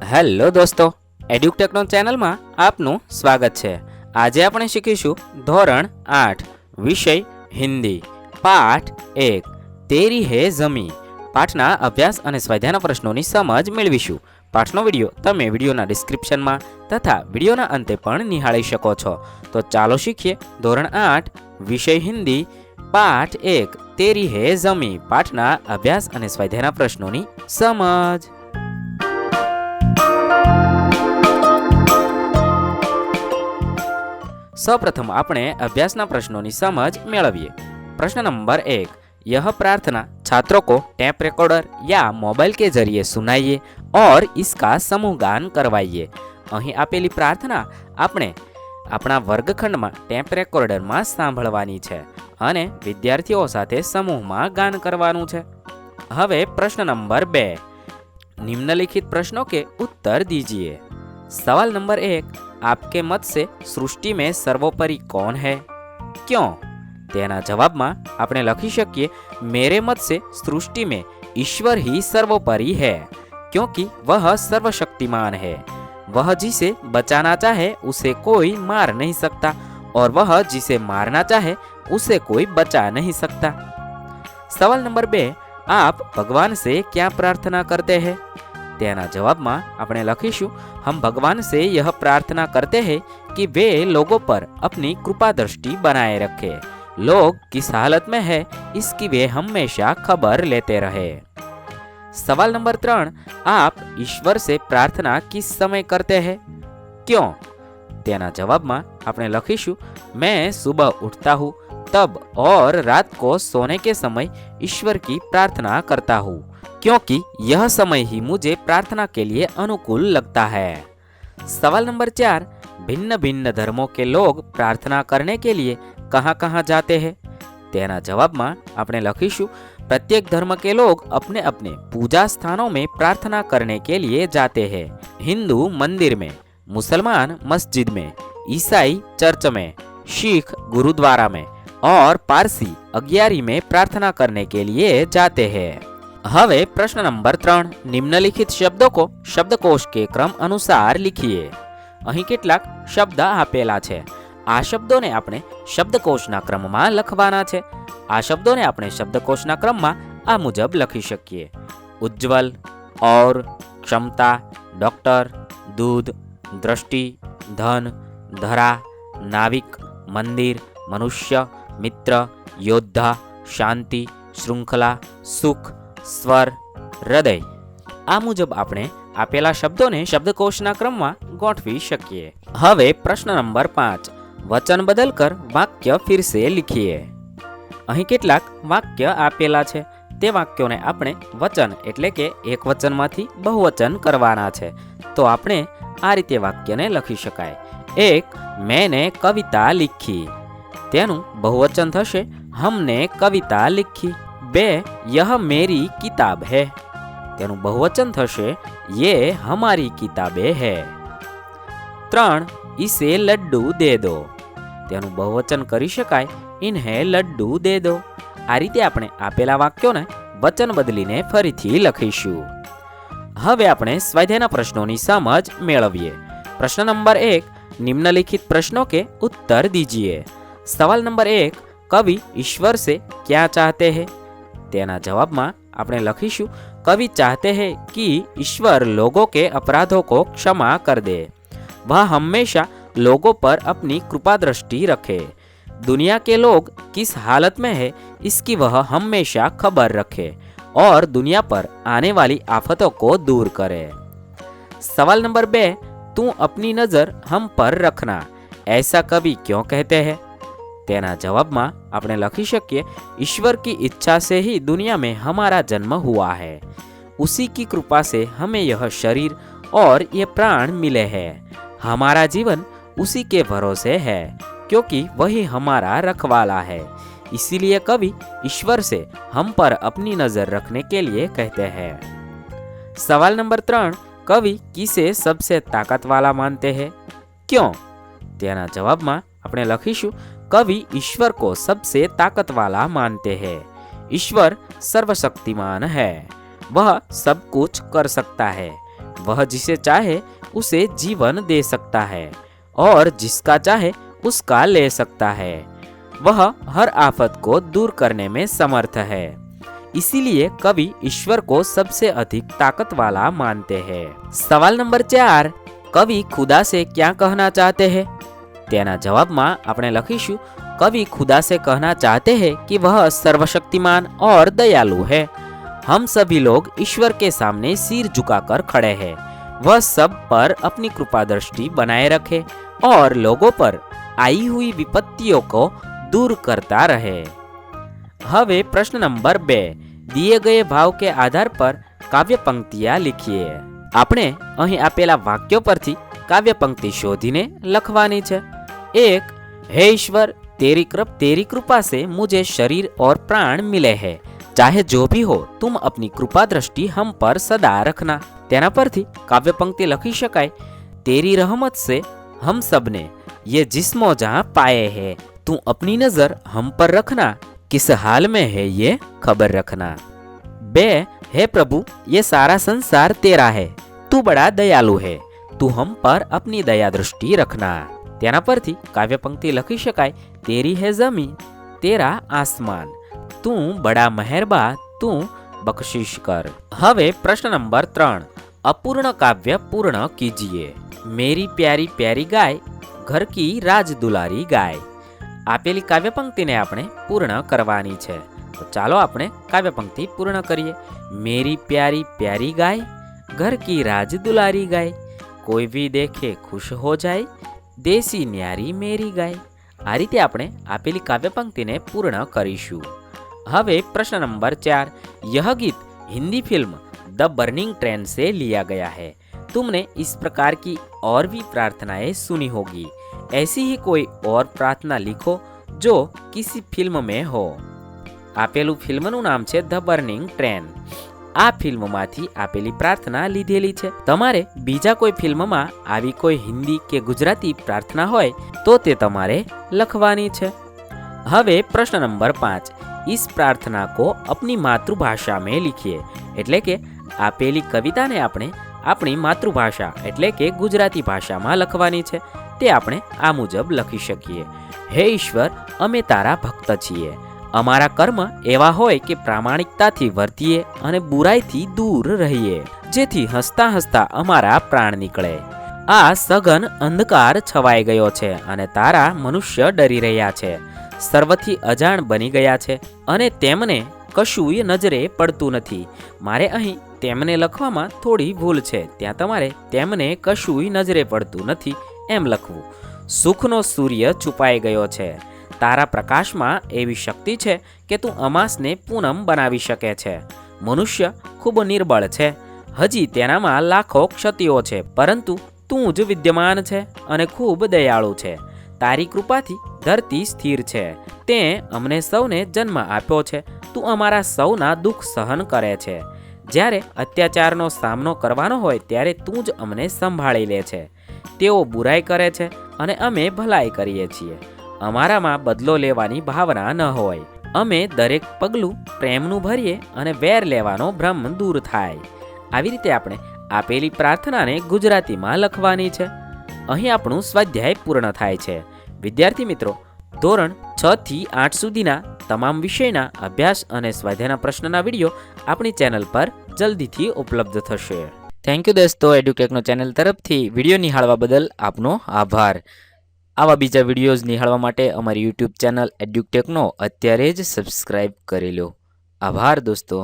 Hello દોસ્તો, એડ્યુટેકનો ચેનલમાં આપનું સ્વાગત છે। આજે આપણે શીખીશું ધોરણ 8 વિષય હિન્દી પાઠ 1 તેરી હે ઝમી। પાઠના અભ્યાસ અને સ્વાધ્યાયના પ્રશ્નોની સમજ મેળવીશું। પાઠનો વિડીયો તમે વિડીયોના ડિસ્ક્રિપ્શનમાં તથા વિડીયોના અંતે પણ નિહાળી શકો છો। તો ચાલો શીખીએ ધોરણ 8 વિષય હિન્દી પાઠ 1 તેરી હે ઝમી પાઠના અભ્યાસ અને સ્વાધ્યાયના પ્રશ્નોની સમજ। સૌપ્રથમ આપણે અભ્યાસના પ્રશ્નોની સમજ મેળવીએ। प्रश्न नंबर 1, यह प्रार्थना छात्रों को टेप रिकॉर्डर या मोबाइल के जरिए सुनाइए और इसका समूह गान करवाइए। અહીં આપેલી પ્રાર્થના આપણે આપણા વર્ગખંડમાં ટેપ રેકોર્ડરમાં સાંભળવાની છે અને વિદ્યાર્થીઓ સાથે સમૂહમાં ગાન કરવાનું છે। હવે પ્રશ્ન નંબર 2, निम्नलिखित प्रश्नों के उत्तर दीजिए। सवाल नंबर 1, आपके मत से सृष्टि में सर्वोपरि कौन है, क्यों? तेना जवाब में आपने लखी शकीए मेरे मत से सृष्टि में ईश्वर ही सर्वोपरि है, क्योंकि वह सर्वशक्तिमान है। वह जिसे बचाना चाहे उसे कोई मार नहीं सकता और वह जिसे मारना चाहे उसे कोई बचा नहीं सकता। सवाल नंबर 2, आप भगवान से क्या प्रार्थना करते हैं? तेना जवाब में आपने लखीशु हम भगवान से यह प्रार्थना करते हैं कि वे लोगों पर अपनी कृपा दृष्टि बनाए रखे। लोग किस हालत में है इसकी वे हमेशा खबर लेते रहे। सवाल नंबर 3, आप ईश्वर से प्रार्थना किस समय करते हैं, क्यों? तेना जवाब में आपने लखीशु मैं सुबह उठता हूँ तब और रात को सोने के समय ईश्वर की प्रार्थना करता हूँ, क्योंकि यह समय ही मुझे प्रार्थना के लिए अनुकूल लगता है। सवाल नंबर 4, भिन्न भिन्न धर्मों के लोग प्रार्थना करने के लिए कहाँ कहाँ जाते हैं? तेना जवाब में आपने लखीशु प्रत्येक धर्म के लोग अपने अपने पूजा स्थानों में प्रार्थना करने के लिए जाते हैं। हिंदू मंदिर में, मुसलमान मस्जिद में, ईसाई चर्च में, सिख गुरुद्वारा में और पारसी अग्यारी में प्रार्थना करने के लिए जाते हैं। હવે પ્રશ્ન નંબર 3, નિમ્નલિખિત શબ્દો કો શબ્દકોશ કે ક્રમ અનુસાર लिखिए। અહીં કેટલાક શબ્દ આપેલા છે। આ શબ્દોને આપણે શબ્દકોશના ક્રમમાં લખવાના છે। આ શબ્દોને આપણે શબ્દકોશના ક્રમમાં આ મુજબ લખી શકીએ। ઉજ્જવલ, और, क्षमता, डॉक्टर, दूध, दृष्टि, धन, धरा, नाविक, मंदिर, मनुष्य, मित्र, योद्धा, शांति, श्रृंखला, सुख, स्वर, हृदय। आ मुजब આપણે આપેલા શબ્દોને શબ્દકોશના ક્રમમાં ગોઠવી શકીએ। હવે પ્રશ્ન નંબર 5, વચન બદલકર વાક્ય फिर से लिखिए। અહીં કેટલાક વાક્ય આપેલા છે તે વાક્યોને આપણે વચન એટલે કે એક વચનમાંથી બહુવચન કરવાના છે। તો આપણે આ રીતે વાક્યને લખી શકાય। 1, मैंने कविता लिखी, તેનું બહુવચન થશે हमने कविता लिखी। 2, यह मेरी किताब है, તેનું બહુવચન થશે ये हमारी किताबें है। 3, इसे लड्डू दे दो, તેનું બહુવચન કરી શકાય इन्हें लड्डू दे दो। આ રીતે આપણે આપેલા વાક્યોને વચન બદલીને ફરીથી લખીશું। હવે આપણે સ્વાધ્યાયના પ્રશ્નોની સમજ મેળવીએ। પ્રશ્ન નંબર 1, निम्नलिखित प्रश्नों के उत्तर दीजिए। सवाल नंबर 1, कवि ईश्वर से क्या चाहते हैं? तेना जवाब में आपने लखीशु कवि चाहते हैं कि ईश्वर लोगों के अपराधों को क्षमा कर दे। वह हमेशा लोगों पर अपनी कृपा दृष्टि रखे। दुनिया के लोग किस हालत में है इसकी वह हमेशा खबर रखे और दुनिया पर आने वाली आफतों को दूर करे। सवाल नंबर 2, तू अपनी नज़र हम पर रखना, ऐसा कवि क्यों कहते हैं? तेना जवाब में आपने लखी शकीए ईश्वर की इच्छा से ही दुनिया में हमारा जन्म हुआ है। उसी की कृपा से हमें यह शरीर और ये प्राण मिले हैं। हमारा जीवन उसी के भरोसे है, क्योंकि वही हमारा रखवाला है। इसीलिए कवि ईश्वर से हम पर अपनी नज़र रखने के लिए कहते हैं। सवाल नंबर 3, कवि किसे सबसे ताकत वाला मानते हैं, क्यों? तेना जवाब में आपने लखीशु कवि ईश्वर को सबसे ताकत वाला मानते हैं। ईश्वर सर्वशक्तिमान है, वह सब कुछ कर सकता है। वह जिसे चाहे उसे जीवन दे सकता है और जिसका चाहे उसका ले सकता है। वह हर आफत को दूर करने में समर्थ है। इसीलिए कवि ईश्वर को सबसे अधिक ताकत वाला मानते हैं। सवाल नंबर 4, कवि खुदा से क्या कहना चाहते हैं? तेना जवाबમાં આપણે લખીશું कवि खुदा से कहना चाहते हैं कि वह सर्वशक्तिमान और दयालु है। हम सभी लोग ईश्वर के सामने सिर झुकाकर खड़े हैं। वह सब पर अपनी कृपा दृष्टि बनाए रखे और लोगों पर आई हुई विपत्तियों को दूर करता रहे। હવે પ્રશ્ન નંબર 2, दिए गए भाव के आधार पर काव्य पंक्तियां लिखिए। આપણે અહીં આપેલા વાક્યો પરથી કાવ્ય પંક્તિ શોધીને લખવાની છે। 1, हे ईश्वर तेरी कृपा से मुझे शरीर और प्राण मिले हैं। चाहे जो भी हो तुम अपनी कृपा दृष्टि हम पर सदा रखना। तेना परथी काव्य पंक्ति लखी शकाय, तेरी रहमत से हम सबने ये जिस्मो जहां पाए हैं, तू अपनी नजर हम पर रखना, किस हाल में है ये खबर रखना। 2, हे प्रभु ये सारा संसार तेरा है, तू बड़ा दयालु है, तू हम पर अपनी दया दृष्टि रखना। तेना परथी काव्य पंक्ति लखी शकाय, तेरी है जमीन तेरा आसमान, तू बड़ा मेहरबा तू बख्शिश कर। હવે પ્રશ્ન નંબર 3, अपूर्ण काव्य पूर्ण कीजिए। मेरी प्यारी प्यारी गाय घर की राज दुलारी गाय। આપેલી કાવ્ય પંક્તિને આપણે પૂર્ણ કરવાની છે। તો ચાલો આપણે કાવ્ય પંક્તિ પૂર્ણ કરીએ। मेरी प्यारी प्यारी गाय घर की राज दुलारी गाय, कोई भी देखे खुश हो जाए, देसी न्यारी मेरी गाय। આ રીતે આપણે આપેલી કાવ્ય પંક્તિને પૂર્ણ કરીશું। હવે પ્રશ્ન નંબર 4, यह गीत Hindi film the burning train से लिया गया है। तुमने इस प्रकार की और भी प्रार्थनाएं सुनी होगी। ऐसी ही कोई और प्रार्थना लिखो जो किसी फिल्म में हो। આપેલું ફિલ્મનું નામ છે ધ બર્નિંગ ટ્રેન। આ ફિલ્મમાંથી આપેલી પ્રાર્થના લીધેલી છે। તમારે બીજા કોઈ ફિલ્મમાં આવી કોઈ हिंदी કે ગુજરાતી પ્રાર્થના હોય તો તે તમારે લખવાની છે। હવે પ્રશ્ન નંબર 5, इस प्रार्थना को अपनी मातृभाषा में लिखिए। એટલે કે આપેલી કવિતાને આપણે આપણી માતૃભાષા એટલે કે ગુજરાતી ભાષામાં લખવાની છે। તે આપણે આ મુજબ લખી શકીએ। હે ઈશ્વર અમે તારા ભક્ત છીએ। અમારા કર્મ એવા હોય કે પ્રામાણિકતાથી વર્તીએ અને બુરાઈથી દૂર રહીએ, જેથી હસતા હસતા અમારા પ્રાણ નીકળે। આ સઘન અંધકાર છવાઈ ગયો છે અને તારા મનુષ્ય ડરી રહ્યા છે, સર્વથી અજાણ બની ગયા છે અને તેમને કશુંય નજરે પડતું નથી। મારે અહીં તેમને લખવામાં થોડી ભૂલ છે, ત્યાં તમારે તેમને કશુંય નજરે પડતું નથી એમ લખવું। સુખનો સૂર્ય છુપાઈ ગયો છે, તારા પ્રકાશમાં એવી શક્તિ છે કે તું અમાસને પૂનમ બનાવી શકે છે। મનુષ્ય ખૂબ નિર્બળ છે, હજી તેનામાં લાખો ક્ષતિઓ છે, પરંતુ તું જ વિદ્યમાન છે અને ખૂબ દયાળુ છે। તારી કૃપાથી ધરતી સ્થિર છે, તે અમને સૌને જન્મ આપ્યો છે। તું અમારા સૌના દુઃખ સહન કરે છે। જ્યારે અત્યાચારનો સામનો કરવાનો હોય ત્યારે તું જ અમને સંભાળી લે છે। તેઓ બુરાઈ કરે છે અને અમે ભલાઈ કરીએ છીએ। અમારામાં બદલો લેવાની ભાવના ન હોય। અમે દરેક પગલું પ્રેમનું ભરીએ અને વેર લેવાનો ભ્રમ દૂર થાય। આવી રીતે આપણે આપેલી પ્રાર્થનાને ગુજરાતીમાં લખવાની છે। અહીં આપણું સ્વાધ્યાય પૂર્ણ થાય છે। વિદ્યાર્થી મિત્રો, ધોરણ 6 થી 8 સુધીના તમામ વિષયના અભ્યાસ અને સ્વાધ્યાયના પ્રશ્નના વિડીયો આપણી ચેનલ પર જલ્દીથી ઉપલબ્ધ થશે। થેન્ક યુ દોસ્તો, એડ્યુટેકનો ચેનલ તરફથી વિડીયો નિહાળવા બદલ આપનો આભાર। આવા બીજા વિડીયોઝ નિહાળવા માટે અમારી યુટ્યુબ ચેનલ એડ્યુટેકનો અત્યારે જ સબસ્ક્રાઈબ કરી લો। આભાર દોસ્તો।